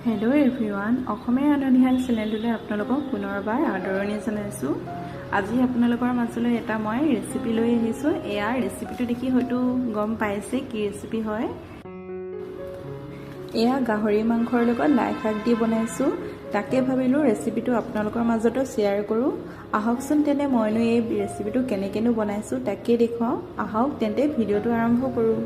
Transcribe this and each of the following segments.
Hello' everyone, অসমীয়া ৰান্ধনিশাল চেনেলটোলৈ আপোনালোকক পুনৰবাৰ আদৰণি জনাইছোঁ। আজি আপোনালোকৰ মাজলৈ এটা মই ৰেচিপি লৈ আহিছোঁ। এয়া ৰেচিপিটো দেখি হয়তো গম পাইছে কি ৰেচিপি হয়। এয়া গাহৰি মাংসৰ লগত লাই শাক দি বনাইছোঁ। তাকে ভাবিলোঁ ৰেচিপিটো আপোনালোকৰ মাজতো শ্বেয়াৰ কৰোঁ। আহকচোন তেনে মইনো এই ৰেচিপিটো কেনেকৈনো বনাইছোঁ তাকেই দেখুৱাওঁ। আহক তেন্তে ভিডিঅ'টো আৰম্ভ কৰোঁ।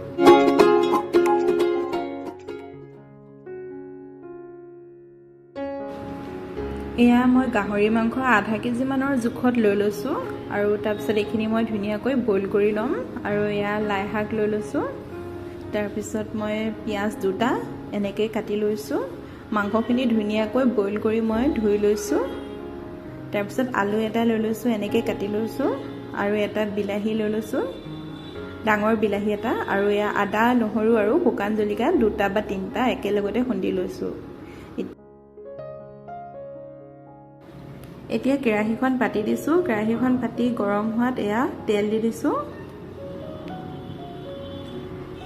এয়া মই গাহৰি মাংস আধা কেজি মানৰ জোখত লৈ লৈছোঁ আৰু তাৰপিছত এইখিনি মই ধুনীয়াকৈ বইল কৰি ল'ম। আৰু এয়া লাই শাক লৈ লৈছোঁ। তাৰপিছত মই পিঁয়াজ দুটা এনেকৈ কাটি লৈছোঁ। মাংসখিনি ধুনীয়াকৈ বইল কৰি মই ধুই লৈছোঁ। তাৰপিছত আলু এটা লৈ লৈছোঁ, এনেকৈ কাটি লৈছোঁ। আৰু এটা বিলাহী লৈ লৈছোঁ, ডাঙৰ বিলাহী এটা। আৰু এয়া আদা, নহৰু আৰু শুকান জলকীয়া দুটা বা তিনিটা একেলগতে খুন্দি লৈছোঁ। এতিয়া কেৰাহীখন পাতি দিছোঁ। কেৰাহীখন পাতি গৰম হোৱাত এয়া তেল দি দিছোঁ।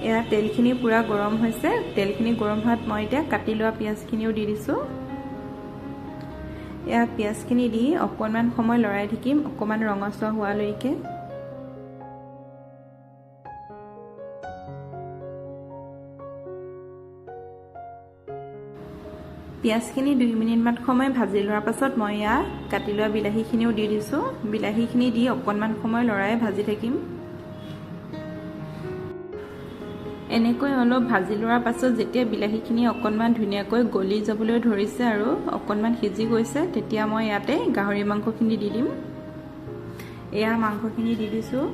এয়া তেলখিনি পূৰা গৰম হৈছে। তেলখিনি গৰম হোৱাত মই এতিয়া কাটি লোৱা পিঁয়াজখিনিও দি দিছোঁ। এয়া পিঁয়াজখিনি দি অকণমান সময় লৰাই থাকিম, অকণমান ৰঙচুৱা হোৱালৈকে। পিঁয়াজখিনি 2 মিনিটমান সময় ভাজি লোৱাৰ পাছত মই এয়া কাটি লোৱা বিলাহীখিনিও দি দিছোঁ। বিলাহীখিনি দি অকণমান সময় লৰাই ভাজি থাকিম। এনেকৈ অলপ ভাজি লোৱাৰ পাছত যেতিয়া বিলাহীখিনি অকণমান ধুনীয়াকৈ গলি যাবলৈ ধৰিছে আৰু অকণমান সিজি গৈছে, তেতিয়া মই ইয়াতে গাহৰি মাংসখিনি দি দিম। এয়া মাংসখিনি দি দিছোঁ।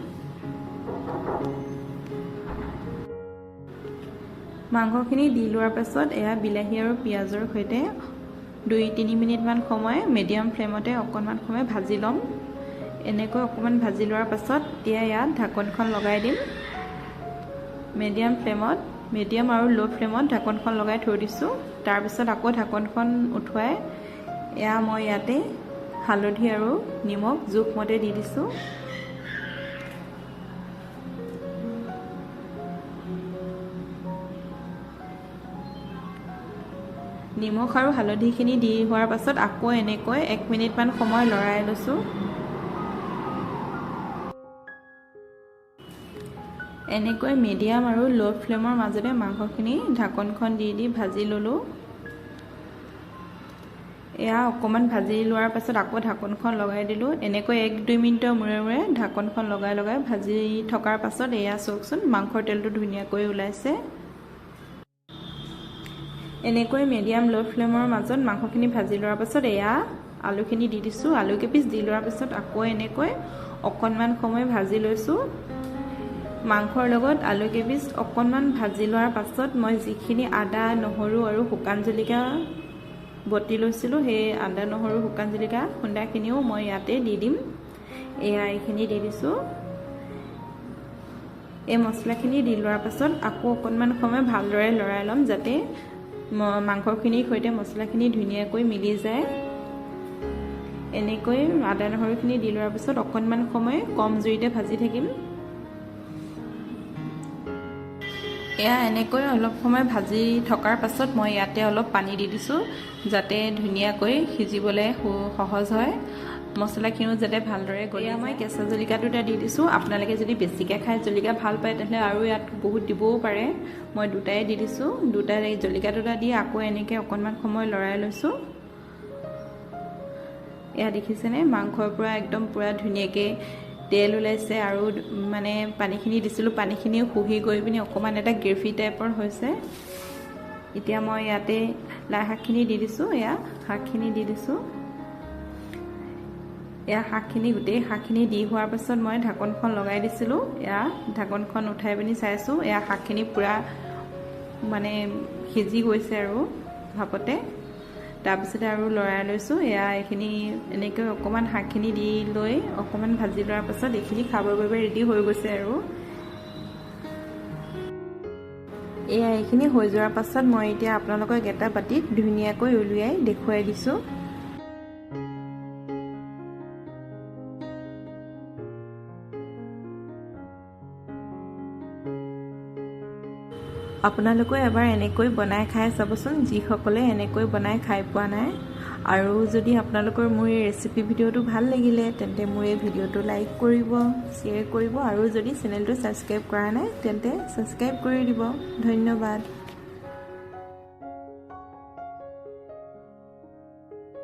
মাংসখিনি দি লোৱাৰ পাছত এয়া বিলাহী আৰু পিঁয়াজৰ সৈতে 2-3 মিনিটমান সময় মিডিয়াম ফ্লেমতে অকণমান সময় ভাজি ল'ম। এনেকৈ অকণমান ভাজি লোৱাৰ পাছত এতিয়া ইয়াত ঢাকনখন লগাই দিম। মিডিয়াম আৰু ল' ফ্লেমত ঢাকনখন লগাই থৈ দিছোঁ। তাৰপিছত আকৌ ঢাকনখন উঠুৱাই এয়া মই ইয়াতে হালধি আৰু নিমখ জোখমতে দি দিছোঁ। নিমখ আৰু হালধিখিনি দি হোৱাৰ পাছত আকৌ এনেকৈ 1 মিনিটমান সময় লৰাই লৈছোঁ। এনেকৈ মিডিয়াম আৰু ল' ফ্লেমৰ মাজতে মাংসখিনি ঢাকনখন দি ভাজি ল'লোঁ। এয়া অকণমান ভাজি লোৱাৰ পাছত আকৌ ঢাকনখন লগাই দিলোঁ। এনেকৈ 1-2 মিনিটৰ মূৰে মূৰে ঢাকনখন লগাই ভাজি থকাৰ পাছত এয়া চাওকচোন মাংসৰ তেলটো ধুনীয়াকৈ ওলাইছে। এনেকৈ মিডিয়াম ল' ফ্লেমৰ মাজত মাংসখিনি ভাজি লোৱাৰ পাছত এয়া আলুখিনি দি দিছোঁ। আলু কেইপিচ দি লোৱাৰ পাছত আকৌ এনেকৈ অকণমান সময় ভাজি লৈছোঁ। মাংসৰ লগত আলু কেইপিচ অকণমান ভাজি লোৱাৰ পাছত মই যিখিনি আদা, নহৰু আৰু শুকান জলকীয়া বটি লৈছিলোঁ, সেই আদা, নহৰু, শুকান জলকীয়া খুন্দাখিনিও মই ইয়াতে দি দিম। এয়া এইখিনি দি দিছোঁ। এই মছলাখিনি দি লোৱাৰ পাছত আকৌ অকণমান সময় ভালদৰে লৰাই ল'ম, যাতে মাংসখিনিৰ সৈতে মছলাখিনি ধুনীয়াকৈ মিলি যায়। এনেকৈ আদা, নহৰুখিনি দি লোৱাৰ পাছত অকণমান সময় কম জুইতে ভাজি থাকিম। এয়া এনেকৈ অলপ সময় ভাজি থকাৰ পাছত মই ইয়াতে অলপ পানী দি দিছোঁ, যাতে ধুনীয়াকৈ সিজিবলৈ সহজ হয়, মছলাখিনিও যাতে ভালদৰে গলি যায়। মই কেঁচা জলকীয়া দুটা দি দিছোঁ। আপোনালোকে যদি বেছিকৈ খাই জলকীয়া ভাল পায় তেতিয়াহ'লে আৰু ইয়াত বহুত দিবও পাৰে। মই দুটাই দি দিছোঁ। জলকীয়া দুটা দি আকৌ এনেকৈ অকণমান সময় লৰাই লৈছোঁ। এয়া দেখিছেনে মাংসৰ পৰা একদম পূৰা ধুনীয়াকৈ তেল ওলাইছে আৰু মানে পানীখিনি দিছিলোঁ, পানীখিনিও শুহি গৈ পিনি অকণমান এটা গ্ৰেভি টাইপৰ হৈছে। এতিয়া মই ইয়াতে লাই শাকখিনি দি দিছোঁ। এয়া শাকখিনি দি দিছোঁ। এয়া গোটেই শাকখিনি দি হোৱাৰ পাছত মই ঢাকনখন লগাই দিছিলোঁ। এয়া ঢাকনখন উঠাই পিনি চাইছোঁ, এয়া শাকখিনি পূৰা মানে সিজি গৈছে আৰু ভাপতে। তাৰপিছতে আৰু লৰাই লৈছোঁ। এয়া এইখিনি এনেকৈ অকণমান শাকখিনি দি লৈ অকণমান ভাজি লোৱাৰ পাছত এইখিনি খাবৰ বাবে ৰেডি হৈ গৈছে আৰু। এয়া এইখিনি হৈ যোৱাৰ পাছত মই এতিয়া আপোনালোকক এটা বাতিত ধুনীয়াকৈ উলিয়াই দেখুৱাই দিছোঁ। আপোনালোকে এবাৰ এনেকৈ বনাই খাই চাবচোন, যিসকলে এনেকৈ বনাই খাই পোৱা নাই। আৰু যদি আপোনালোকৰ মোৰ এই ৰেচিপি ভিডিঅ'টো ভাল লাগিলে তেন্তে মোৰ এই ভিডিঅ'টো লাইক কৰিব, শ্বেয়াৰ কৰিব আৰু যদি চেনেলটো ছাবস্ক্ৰাইব কৰা নাই তেন্তে ছাবস্ক্ৰাইব কৰি দিব। ধন্যবাদ।